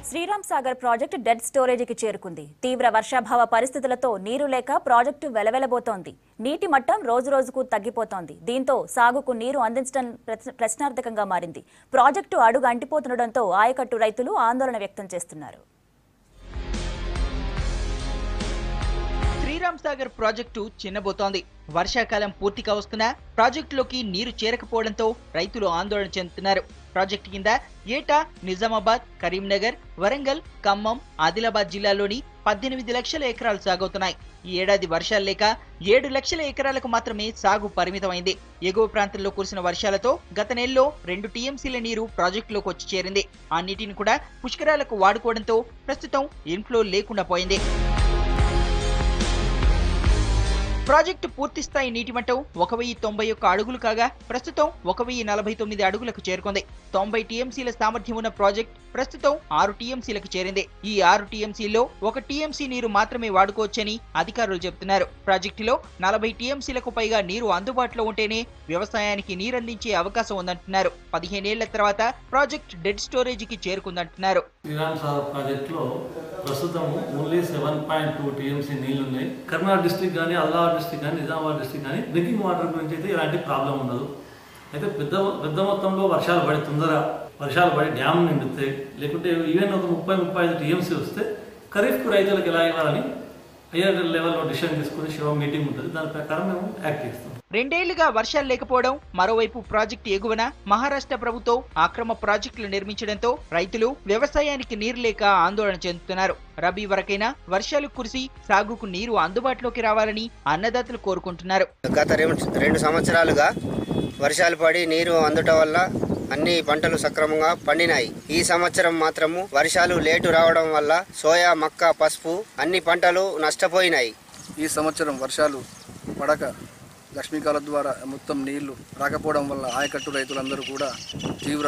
Sriram Sagar project dead స్టోరేజీకి చేరుకుంది. తీవ్ర వర్షాభావ పరిస్థితులతో నీరు లేక ప్రాజెక్టు వెలవెలబోతోంది. నీటి మట్టం రోజురోజుకు తగ్గిపోతోంది. దీంతో సాగుకు నీరు అందించడం ప్రశ్నార్థకంగా మారింది. ప్రాజెక్టు అడుగు అంటిపోతుండటంతో ఆయకట్టు రైతులు ఆందోళన వ్యక్తం చేస్తున్నారు. శ్రీరామ్ సాగర్ ప్రాజెక్టు చిన్నబోతోంది. వర్షాకాలం పూర్తిగా వస్తున్నా ప్రాజెక్టులోకి నీరు చేరకపోవడంతో రైతులు ఆందోళన చెందుతున్నారు. ప్రాజెక్టు కింద ఏటా నిజామాబాద్, కరీంనగర్, వరంగల్, ఖమ్మం, ఆదిలాబాద్ జిల్లాల్లోని 18 లక్షల ఎకరాలు సాగవుతున్నాయి. ఈ ఏడాది వర్షాలు లేక 7 లక్షల ఎకరాలకు మాత్రమే సాగు పరిమితమైంది. ఎగువ ప్రాంతంలో కురిసిన వర్షాలతో గత నెలలో 2 టీఎంసీల నీరు ప్రాజెక్టులోకి వచ్చి చేరింది. ఆ నీటిని కూడా పుష్కరాలకు వాడుకోవడంతో ప్రస్తుతం ఇన్ఫ్లో లేకుండా పోయింది. ప్రాజెక్టు పూర్తిస్థాయి నీటి మట్టం 1091 అడుగులు కాగా ప్రస్తుతం 1049 అడుగులకు చేరుకుంది. 90 టీఎంసీల సామర్థ్యం ఉన్న ప్రాజెక్ట్ ప్రస్తుతం 6 టీఎంసీలకు చేరింది. ఈ 6 టీఎంసీల్లో 1 టీఎంసీ నీరు మాత్రమే వాడుకోవచ్చని అధికారులు చెబుతున్నారు. ప్రాజెక్టులో 40 టీఎంసీలకు పైగా నీరు అందుబాటులో ఉంటేనే వ్యవసాయానికి నీరందించే అవకాశం ఉందంటున్నారు. 15 ఏళ్ల తర్వాత ప్రాజెక్ట్ డెడ్ స్టోరేజీకి చేరుకుందంటున్నారు. శ్రీరామ్ సాగర్ ప్రాజెక్టులో ప్రస్తుతం ఓన్లీ 7.2 టీఎంసీ నీళ్లు ఉన్నాయి. కర్నాటక డిస్ట్రిక్ట్ కానీ, ఆదిలాబాద్ డిస్ట్రిక్ట్ కానీ, నిజామాబాద్ డిస్ట్రిక్ట్ కానీ డ్రింకింగ్ వాటర్ గురించి అయితే ఎలాంటి ప్రాబ్లం ఉండదు. అయితే పెద్ద మొత్తంలో వర్షాలు పడి తొందరగా వర్షాలు పడి డ్యామ్ నిండితే లేకుంటే ఈవెన్ ఒక 30-35 టీఎంసీ వస్తే ఖరీఫ్కు రైతులకు ఎలా ఇవ్వాలని హైయర్ లెవెల్లో డిసిషన్ తీసుకుని శివ మీటింగ్ ఉంటుంది. దాని ప్రకారం మేము యాక్ట్ చేస్తాం. 2 ఏళ్లుగా వర్షాలు లేకపోవడం, మరోవైపు ప్రాజెక్టు ఎగువన మహారాష్ట్ర ప్రభుత్వం అక్రమ ప్రాజెక్టులు నిర్మించడంతో రైతులు వ్యవసాయానికి నీరు లేక ఆందోళన చెందుతున్నారు. రబీ వరకైనా వర్షాలు కురిసి సాగుకు నీరు అందుబాటులోకి రావాలని అన్నదాతలు కోరుకుంటున్నారు. గత 2 సంవత్సరాలుగా వర్షాలు పడి నీరు అందటం వల్ల అన్ని పంటలు సక్రమంగా పండినాయి. ఈ సంవత్సరం మాత్రము వర్షాలు లేటు రావడం వల్ల సోయా, మక్క, పసుపు అన్ని పంటలు నష్టపోయినాయి. ఈ సంవత్సరం వర్షాలు పడక లక్ష్మీకాల ద్వారా మొత్తం నీళ్లు రాకపోవడం వల్ల ఆయకట్టు రైతులందరూ కూడా తీవ్ర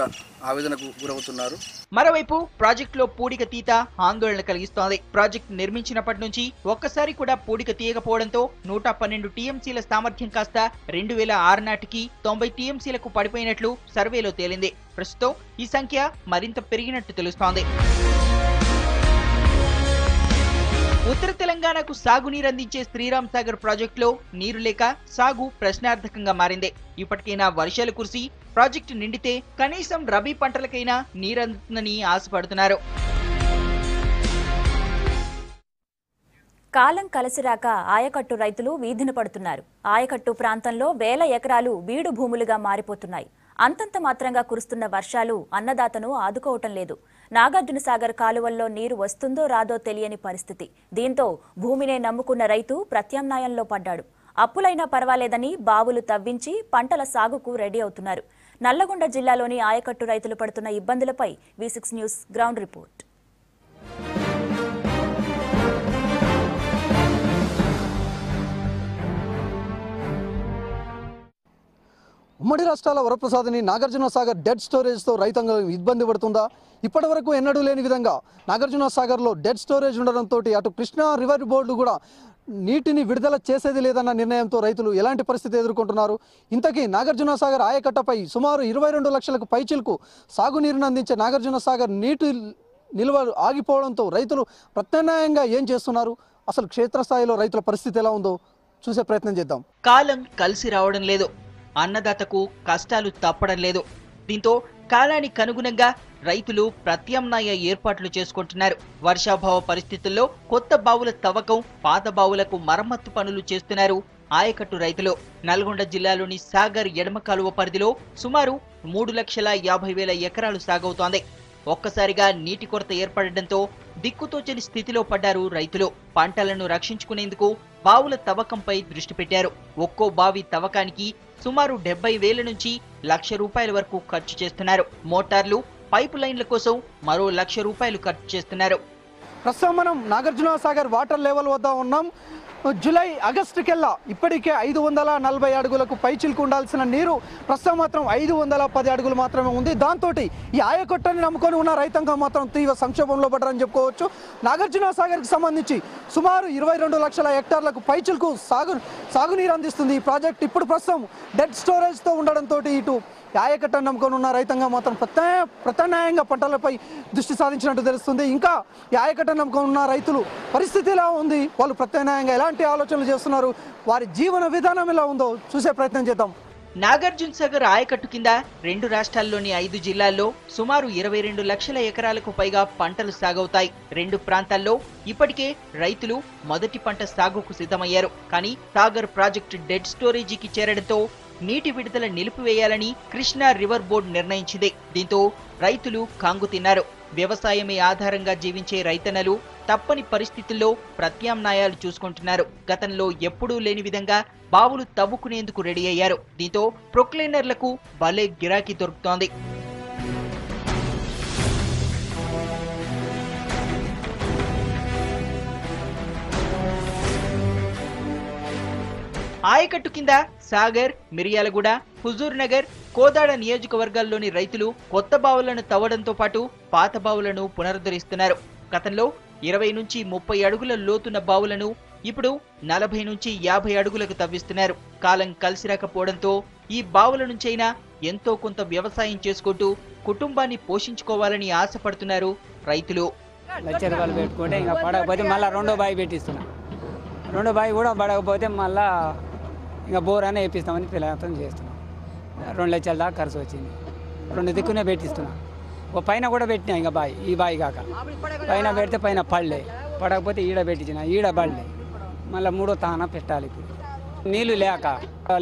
ఆవేదనకు గురవుతున్నారు. మరోవైపు ప్రాజెక్టులో పూడిక తీత ఆందోళన కలిగిస్తోంది. ప్రాజెక్టు నిర్మించినప్పటి నుంచి ఒక్కసారి కూడా పూడిక తీయకపోవడంతో 112 టీఎంసీల సామర్థ్యం కాస్త 2006 నాటికి 90 టీఎంసీలకు పడిపోయినట్లు సర్వేలో తేలింది. ప్రస్తుతం ఈ సంఖ్య మరింత పెరిగినట్టు తెలుస్తోంది. ఉత్తర తెలంగాణకు సాగునీరందించే శ్రీరామ్ సాగర్ ప్రాజెక్టులో నీరు లేక సాగు ప్రశ్నార్థకంగా మారింది. ఇప్పటికైనా వర్షాలు కురిసి ప్రాజెక్టు నిండితే కనీసం రబీ పంటలకైనా నీరందుతుందని ఆశపడుతున్నారు. కాలం కలిసిరాక ఆయకట్టు రైతులు వీధిన పడుతున్నారు. ఆయకట్టు ప్రాంతంలో వేల ఎకరాలు బీడు భూములుగా మారిపోతున్నాయి. అంతంత మాత్రంగా కురుస్తున్న వర్షాలు అన్నదాతను ఆదుకోవటం లేదు. నాగార్జున సాగర్ కాలువల్లో నీరు వస్తుందో రాదో తెలియని పరిస్థితి. దీంతో భూమినే నమ్ముకున్న రైతు ప్రత్యామ్నాయంలో పడ్డాడు. అప్పులైనా పర్వాలేదని బావులు తవ్వించి పంటల సాగుకు రెడీ అవుతున్నారు. నల్లగొండ జిల్లాలోని ఆయకట్టు రైతులు పడుతున్న ఇబ్బందులపై V6 న్యూస్ గ్రౌండ్ రిపోర్ట్. ఉమ్మడి రాష్ట్రాల వరప్రసాద్ని నాగార్జున సాగర్ డెడ్ స్టోరేజ్తో రైతాంగం ఇబ్బంది పడుతుందా? ఇప్పటి వరకు ఎన్నడూ లేని విధంగా నాగార్జున సాగర్లో డెడ్ స్టోరేజ్ ఉండడంతో అటు కృష్ణా రివర్ బోర్డు కూడా నీటిని విడుదల చేసేది లేదన్న నిర్ణయంతో రైతులు ఎలాంటి పరిస్థితి ఎదుర్కొంటున్నారు? ఇంతకీ నాగార్జున సాగర్ ఆయకట్టపై సుమారు 22 లక్షలకు పైచిలకు సాగునీరును అందించే నాగార్జున సాగర్ నీటి నిల్వ ఆగిపోవడంతో రైతులు ప్రత్యామ్నాయంగా ఏం చేస్తున్నారు? అసలు క్షేత్రస్థాయిలో రైతుల పరిస్థితి ఎలా ఉందో చూసే ప్రయత్నం చేద్దాం. కాలం కలిసి రావడం లేదు. అన్నదాతకు కష్టాలు తప్పడం లేదు. దీంతో కాలానికి అనుగుణంగా రైతులు ప్రత్యామ్నాయ ఏర్పాట్లు చేసుకుంటున్నారు. వర్షాభావ పరిస్థితుల్లో కొత్త బావుల తవ్వకం, పాత బావులకు మరమ్మత్తు పనులు చేస్తున్నారు ఆయకట్టు రైతులు. నల్గొండ జిల్లాలోని సాగర్ ఎడమ కాలువ పరిధిలో సుమారు 3,50,000 ఎకరాలు సాగవుతోంది. ఒక్కసారిగా నీటి కొరత ఏర్పడడంతో దిక్కుతోచని స్థితిలో పడ్డారు రైతులు. పంటలను రక్షించుకునేందుకు బావుల తవ్వకంపై దృష్టి పెట్టారు. ఒక్కో బావి తవ్వకానికి సుమారు 70,000 నుంచి ₹1,00,000 వరకు ఖర్చు చేస్తున్నారు. మోటార్లు, పైపు లైన్ల కోసం మరో ₹1,00,000 ఖర్చు చేస్తున్నారు. ప్రస్తుతం మనం నాగార్జున సాగర్ వాటర్ లెవెల్ వద్ద ఉన్నాం. జూలై ఆగస్టుకెల్లా ఇప్పటికే 540 అడుగులకు పైచిలుకు ఉండాల్సిన నీరు ప్రస్తుతం మాత్రం 510 అడుగులు మాత్రమే ఉంది. దాంతో ఈ ఆయకట్టని నమ్ముకొని ఉన్న రైతాంగం మాత్రం తీవ్ర సంక్షోభంలో పడ్డారని చెప్పుకోవచ్చు. నాగార్జున సాగర్కి సంబంధించి సుమారు 22 లక్షల హెక్టార్లకు పైచిలుకు సాగునీరు అందిస్తుంది ఈ ప్రాజెక్ట్. ఇప్పుడు ప్రస్తుతం డెడ్ స్టోరేజ్తో ఉండడంతో ఇటు ఆయకట్టను నమ్ముకొని ఉన్న రైతాంగం మాత్రం ప్రత్యామ్నాయంగా పంటలపై దృష్టి సాధించినట్టు తెలుస్తుంది. ఇంకా ఆయకట్టను నమ్ముకొని ఉన్న రైతులు పరిస్థితి ఎలా ఉంది, వాళ్ళు ప్రత్యామ్నాయంగా ఎలాంటి ఆలోచనలు చేస్తున్నారు, వారి జీవన విధానం ఎలా ఉందో చూసే ప్రయత్నం చేద్దాం. నాగార్జున సాగర్ ఆయకట్టు కింద 2 రాష్ట్రాల్లోని 5 జిల్లాల్లో సుమారు 22 లక్షల ఎకరాలకు పైగా పంటలు సాగవుతాయి. 2 ప్రాంతాల్లో ఇప్పటికే రైతులు మొదటి పంట సాగుకు సిద్ధమయ్యారు. కానీ సాగర్ ప్రాజెక్టు డెడ్ స్టోరేజీకి చేరడంతో నీటి విడుదల నిలిపివేయాలని కృష్ణా రివర్ బోర్డు నిర్ణయించింది. దీంతో రైతులు కాంగు తిన్నారు. వ్యవసాయమే ఆధారంగా జీవించే రైతన్నలు తప్పని పరిస్థితుల్లో ప్రత్యామ్నాయాలు చూసుకుంటున్నారు. గతంలో ఎప్పుడూ లేని విధంగా బావులు తవ్వుకునేందుకు రెడీ అయ్యారు. దీంతో ప్రొక్లైనర్లకు భలే గిరాకీ దొరుకుతోంది. ఆయకట్టు కింద సాగర్, మిర్యాలగూడ, హుజూర్ నగర్, కోదాడ నియోజకవర్గాల్లోని రైతులు కొత్త బావులను తవ్వడంతో పాటు పాత బావులను పునరుద్ధరిస్తున్నారు. గతంలో 20 నుంచి 30 అడుగుల లోతున్న బావులను ఇప్పుడు 40 నుంచి 50 అడుగులకు తవ్విస్తున్నారు. కాలం కలిసి రాకపోవడంతో ఈ బావుల నుంచైనా ఎంతో కొంత వ్యవసాయం చేసుకుంటూ కుటుంబాన్ని పోషించుకోవాలని ఆశపడుతున్నారు రైతులు. పెట్టుకుంటే ఇంకా పడకపోతే మళ్ళీ రెండో బావి పెట్టిస్తున్నా. రెండో బావి కూడా పడకపోతే మళ్ళీ ఇంకా బోర్ అనే వేపిస్తామని పిల్లలతో చేస్తున్నాం. 2 లక్షల దాకా ఖర్చు వచ్చింది. 2 దిక్కునే పెట్టిస్తున్నాం. ఓ పైన కూడా పెట్టినా ఇంకా బావి, ఈ బావి కాక పైన పెడితే పైన పడలే, పడకపోతే ఈడ పెట్టించిన ఈడ పడలే, మళ్ళీ 3వ తాన పెట్టాలి. ఇప్పుడు నీళ్ళు లేక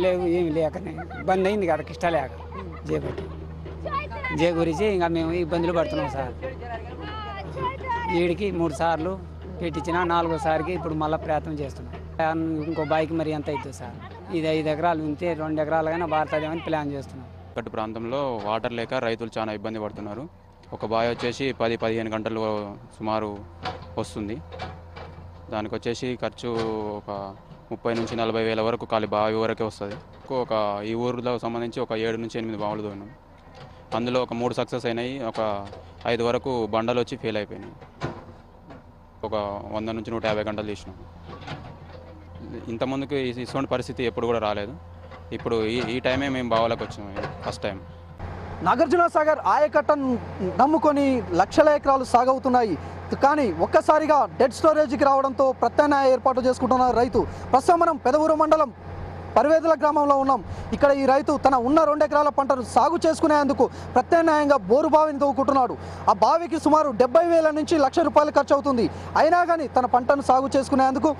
లేవు, ఏమి లేకనే బంద్ అయింది కదా కిష్ట లేక జే గురించి ఇంకా మేము ఇబ్బందులు పడుతున్నాం సార్. వీడికి 3 సార్లు పెట్టించిన, 4వసారికి ఇప్పుడు మళ్ళీ ప్రయత్నం చేస్తున్నాం. ఇంకో బాయికి మరి ఎంత అవుతుంది సార్? ఇది 5 ఎకరాలు ఉంటే 2 ఎకరాలకైనా వాడుతుందేమని ప్లాన్ చేస్తున్నాం. కట్టు ప్రాంతంలో వాటర్ లేక రైతులు చాలా ఇబ్బంది పడుతున్నారు. ఒక బావి వచ్చేసి 10-15 గంటలు సుమారు వస్తుంది. దానికి వచ్చేసి ఖర్చు ఒక 30 నుంచి 40 వేల వరకు ఖాళీ బావి వరకే వస్తుంది. ఈ ఊరిలో సంబంధించి ఒక 7 నుంచి 8 బావులు తోన్నాం. అందులో ఒక 3 సక్సెస్ అయినాయి, ఒక 5 వరకు బండలు వచ్చి ఫెయిల్ అయిపోయినాయి. ఒక 100 నుంచి 150 గంటలు తీసినాం. ఇంతకుముందుకు ఇటువంటి పరిస్థితి ఎప్పుడు కూడా రాలేదు. ఇప్పుడు ఈ టైమే మేము బావులకు వచ్చాము, ఫస్ట్ టైం. నాగార్జున సాగర్ ఆయకట్టను నమ్ముకొని లక్షల ఎకరాలు సాగవుతున్నాయి. కానీ ఒక్కసారిగా డెడ్ స్టోరేజ్కి రావడంతో ప్రత్యామ్నాయ ఏర్పాటు చేసుకుంటున్న రైతు. ప్రస్తుతం మనం పెదవూరు మండలం పరివేదుల గ్రామంలో ఉన్నాం. ఇక్కడ ఈ రైతు తన ఉన్న 2 ఎకరాల పంటను సాగు చేసుకునేందుకు ప్రత్యామ్నాయంగా బోరు బావిని తవ్వుకుంటున్నాడు. ఆ బావికి సుమారు 70,000 నుంచి ₹1,00,000 ఖర్చు అవుతుంది. అయినా కానీ తన పంటను సాగు చేసుకునేందుకు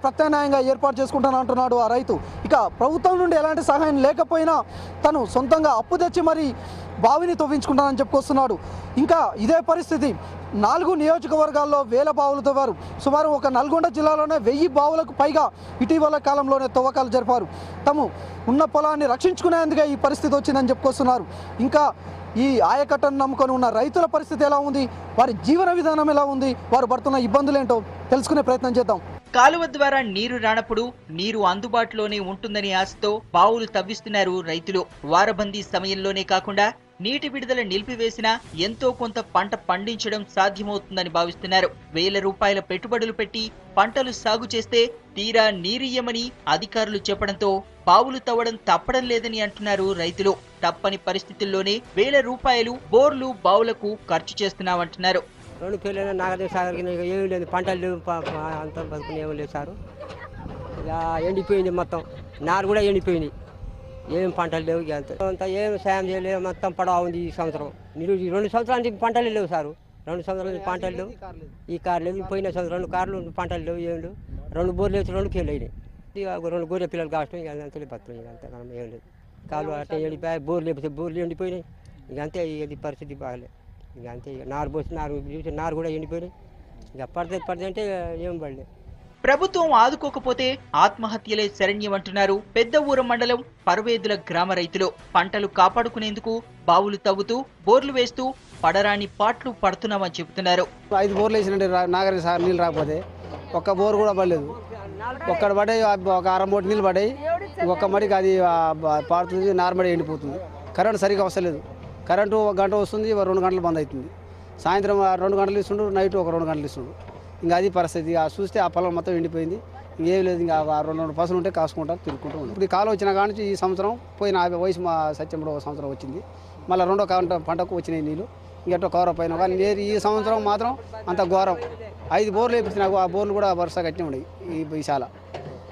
ప్రత్యామ్నాయంగా ఏర్పాటు చేసుకుంటాను అంటున్నాడు ఆ రైతు. ఇక ప్రభుత్వం నుండి ఎలాంటి సహాయం లేకపోయినా తను సొంతంగా అప్పు తెచ్చి మరి బావిని తవ్వించుకుంటానని చెప్పుకొస్తున్నాడు. ఇంకా ఇదే పరిస్థితి 4 నియోజకవర్గాల్లో 1000 బావులు తవ్వారు. సుమారు ఒక నల్గొండ జిల్లాలోనే 1000 బావులకు పైగా ఇటీవల కాలంలోనే తవ్వకాలు జరిపారు. తాము ఉన్న పొలాన్ని రక్షించుకునేందుకే ఈ పరిస్థితి వచ్చిందని చెప్పుకొస్తున్నారు. ఇంకా ఈ ఆయకట్టను నమ్ముకొని ఉన్న రైతుల పరిస్థితి ఎలా ఉంది, వారి జీవన విధానం ఎలా ఉంది, వారు పడుతున్న ఇబ్బందులేంటో తెలుసుకునే ప్రయత్నం చేద్దాం. కాలువ ద్వారా నీరు రానప్పుడు నీరు అందుబాటులోనే ఉంటుందని ఆశతో బావులు తవ్విస్తున్నారు రైతులు. వారబందీ సమయంలోనే కాకుండా నీటి విడుదల నిలిపివేసినా ఎంతో కొంత పంట పండించడం సాధ్యమవుతుందని భావిస్తున్నారు. ₹1,000 పెట్టుబడులు పెట్టి పంటలు సాగు చేస్తే తీరా నీరియ్యమని అధికారులు చెప్పడంతో బావులు తవ్వడం తప్పడం లేదని అంటున్నారు రైతులు. తప్పని పరిస్థితుల్లోనే ₹1,000 బోర్లు బావులకు ఖర్చు చేస్తున్నామంటున్నారు. 2 పేర్లైనా నాగార్జున సాగర్కి ఏమీ లేదు, పంటలు లేవు, అంత బతుకుని ఏమీ లేదు సారు. ఇక ఎండిపోయింది మొత్తం, నారు కూడా ఎండిపోయింది, ఏం పంటలు లేవు. అంతా ఏం సాయం చేయలేదు, మొత్తం పడవ ఉంది ఈ సంవత్సరం. 2 సంవత్సరాల నుంచి పంటలు లేవు సారు. 2 సంవత్సరాల నుంచి పంటలు లేవు. ఈ కారు లేవు, పోయిన సంవత్సరం 2 కార్లు పంటలు లేవు, ఏం లేవు. 2 బోర్లు వేసి 2 ఫెయిల్ అయినాయి. ఇక 2 గొర్రె పిల్లలు కాష్టం, ఇక అంతా బతుకున్నాయి. ఇక అంతా ఏం లేదు. కాలు అట్టే ఎండిపోయాయి, బోర్లు లేకపోతే బోర్లు ఎండిపోయినాయి. ఇక అంతే, ఇది పరిస్థితి బాగలేదు. ఇక అంతే, ఇక నారు పోసి నారు కూడా ఎండిపోయినాయి. ఇక పడితే అంటే ఏం పడలేదు. ప్రభుత్వం ఆదుకోకపోతే ఆత్మహత్యలే శరణ్యమంటున్నారు పెద్దవూరు మండలం పర్వేదుల గ్రామ రైతులు. పంటలు కాపాడుకునేందుకు బావులు తవ్వుతూ బోర్లు వేస్తూ పడరాని పాట్లు పడుతున్నామని చెబుతున్నారు. 5 బోర్లు వేసినట్టు నాగార్జున సాగర్ నీళ్ళు రాకపోతే ఒక్క బోర్ కూడా పడలేదు. ఒక్కడ పడ్డాయి ఒక అరమూటి నీళ్ళు పడ్డాయి ఒక్క మడికి అది పారుతుంది నార్మల్ ఎండిపోతుంది. కరెంటు సరిగా వస్తలేదు. కరెంటు 1 గంట వస్తుంది 2 గంటలు బంద్ అవుతుంది. సాయంత్రం 2 గంటలు ఇస్తుండ్రు నైట్ ఒక 2 గంటలు ఇస్తుండ్రు. ఇంకా అది పరిస్థితి. చూస్తే ఆ పొలం మొత్తం ఎండిపోయింది. ఇంకేం లేదు. ఇంకా 2 పసులు ఉంటే కాసుకుంటా తిరుగుకుంటూ ఉంది. ఇప్పుడు ఈ కాలం వచ్చిన కాడ నుంచి ఈ సంవత్సరం పోయిన వయసు మా సత్యంలో 1 సంవత్సరం వచ్చింది. మళ్ళీ 2వ పంటకు వచ్చినాయి నీళ్ళు. ఇంకెట్టో కవర్ పైన కానీ నేను ఈ సంవత్సరం మాత్రం అంత ఘోరం. 5 బోర్లు వేపించిన ఆ బోర్లు కూడా వరుస కట్టిన ఉన్నాయి ఈ శాల.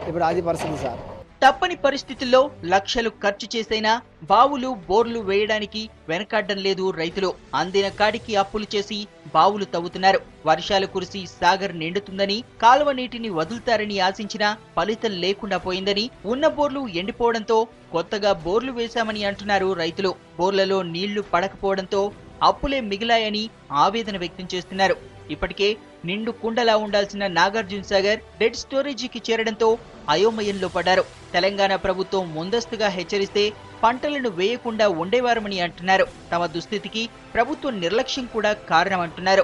ఇప్పుడు అది పరిస్థితి సార్. తప్పని పరిస్థితుల్లో లక్షలు ఖర్చు చేసైనా బావులు బోర్లు వేయడానికి వెనకాడడం లేదు రైతులు. అందిన కాడికి అప్పులు చేసి బావులు తవ్వుతున్నారు. వర్షాలు కురిసి సాగర్ నిండుతుందని కాలువ నీటిని వదులుతారని ఆశించినా ఫలితం లేకుండా పోయిందని, ఉన్న బోర్లు ఎండిపోవడంతో కొత్తగా బోర్లు వేశామని అంటున్నారు రైతులు. బోర్లలో నీళ్లు పడకపోవడంతో అప్పులే మిగిలాయని ఆవేదన వ్యక్తం చేస్తున్నారు. ఇప్పటికే నిండు కుండలా ఉండాల్సిన నాగార్జున సాగర్ డెడ్ స్టోరేజీకి చేరడంతో అయోమయంలో పడ్డారు. తెలంగాణ ప్రభుత్వం ముందస్తుగా హెచ్చరిస్తే పంటలను వేయకుండా ఉండేవారమని అంటున్నారు. తమ దుస్థితికి ప్రభుత్వ నిర్లక్ష్యం కూడా కారణమంటున్నారు.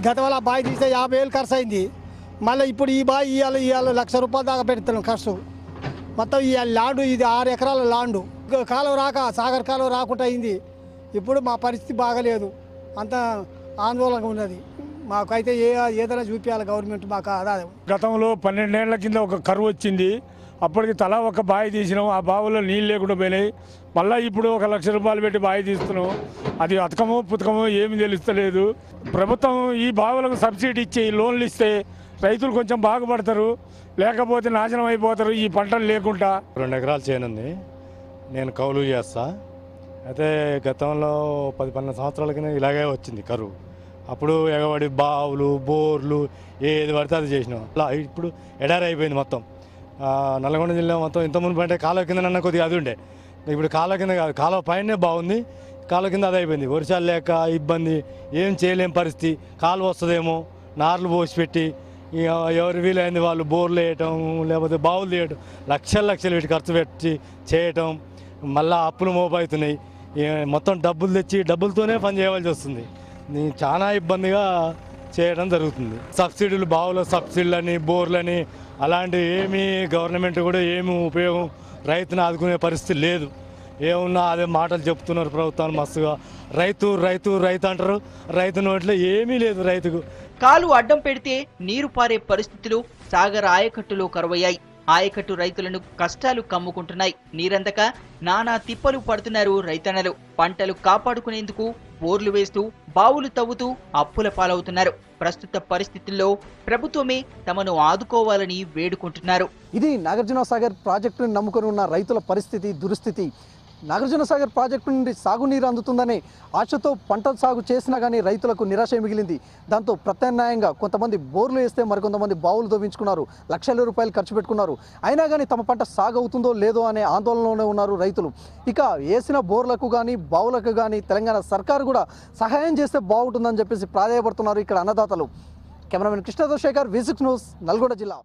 గతంలో బావి తీస్తే 50,000 ఖర్చు అయింది. మళ్ళీ ఇప్పుడు ఈ బావి ఇవాళ ₹1,00,000 దాకా పెడుతున్నాం ఖర్చు. మొత్తం ఈ ల్యాండ్ ఇది 6 ఎకరాల ల్యాండ్. కాలువ రాక సాగర్ కాలువ రాకుండా అయింది. ఇప్పుడు మా పరిస్థితి బాగలేదు. అంత ఆందోళనగా ఉన్నది. మాకైతే ఏదైనా చూపించాలి గవర్నమెంట్ మాకు ఆదాయం. గతంలో 12 ఏళ్ల కింద ఒక కరువు వచ్చింది. అప్పటికి తలా ఒక బావి తీసినాం. ఆ బావిలో నీళ్ళు లేకుండా పోయినాయి. మళ్ళీ ఇప్పుడు ₹1,00,000 పెట్టి బావి తీస్తున్నాం. అది అతకమో పుతకమో ఏమి తెలుస్తలేదు. ప్రభుత్వం ఈ బావులకు సబ్సిడీ ఇచ్చి లోన్లు ఇస్తే రైతులు కొంచెం బాగుపడతారు. లేకపోతే నాశనం అయిపోతారు ఈ పంటలు లేకుండా. 2 ఎకరాలు చేయనుంది. నేను కౌలు చేస్తా. అయితే గతంలో 10-12 సంవత్సరాల కింద ఇలాగే వచ్చింది కరువు. అప్పుడు ఎగబడి బావులు బోర్లు ఏది పడితే అది చేసినాం. ఇప్పుడు ఎడారి అయిపోయింది మొత్తం. నల్గొండ జిల్లా మొత్తం ఇంత మునుపు అంటే కాలువ కింద నన్న కొద్దిగా అది ఉండే. ఇప్పుడు కాలువ కింద కాదు, కాలువ పైనే బాగుంది. కాలువ కింద అది అయిపోయింది. వర్షాలు లేక ఇబ్బంది, ఏం చేయలేని పరిస్థితి. కాలువ వస్తుందేమో నార్లు పోసి పెట్టి ఎవరు వీలైంది వాళ్ళు బోర్లు వేయటం లేకపోతే బావులు తీయటం లక్షలు పెట్టి ఖర్చు పెట్టి చేయటం. మళ్ళీ అప్పులు మోపవుతున్నాయి. మొత్తం డబ్బులు తెచ్చి డబ్బులతోనే పని చేయవలసి వస్తుంది. చాలా ఇబ్బందిగా చేయడం జరుగుతుంది. సబ్సిడీలు బావుల సబ్సిడీలని బోర్లని అలాంటివి ఏమీ గవర్నమెంట్ కూడా ఏమి ఉపయోగం రైతుని ఆదుకునే పరిస్థితి లేదు. ఏమున్నా అదే మాటలు చెప్తున్నారు ప్రభుత్వాలు మస్తుగా. రైతు రైతు రైతు అంటారు. రైతు నోట్లో ఏమీ లేదు రైతుకు. కాలు అడ్డం పెడితే నీరు పారే పరిస్థితులు సాగర్ ఆయకట్టులో కరువయ్యాయి. ఆయకట్టు రైతులను కష్టాలు కమ్ముకుంటున్నాయి. నీరందక నానా తిప్పలు పడుతున్నారు రైతన్నలు. పంటలు కాపాడుకునేందుకు బోర్లు వేస్తూ బావులు తవ్వుతూ అప్పుల పాలవుతున్నారు. ప్రస్తుత పరిస్థితుల్లో ప్రభుత్వమే తమను ఆదుకోవాలని వేడుకుంటున్నారు. ఇది నాగార్జున సాగర్ ప్రాజెక్టును నమ్ముకొని ఉన్న రైతుల పరిస్థితి దుస్థితి. నాగార్జున సాగర్ ప్రాజెక్టు నుండి సాగునీరు అందుతుందనే ఆశతో పంట సాగు చేసినా కానీ రైతులకు నిరాశ మిగిలింది. దాంతో ప్రత్యామ్నాయంగా కొంతమంది బోర్లు వేస్తే మరికొంతమంది బావులు తవ్వించుకున్నారు. ₹1,00,000 ఖర్చు పెట్టుకున్నారు. అయినా కానీ తమ పంట సాగు అవుతుందో లేదో అనే ఆందోళనలోనే ఉన్నారు రైతులు. ఇక వేసిన బోర్లకు కానీ బావులకు కానీ తెలంగాణ సర్కారు కూడా సహాయం చేస్తే బాగుంటుందని చెప్పేసి ప్రాధాయపడుతున్నారు ఇక్కడ అన్నదాతలు. కెమెరామెన్ కృష్ణతో శేఖర్, V6 న్యూస్, నల్గొండ జిల్లా.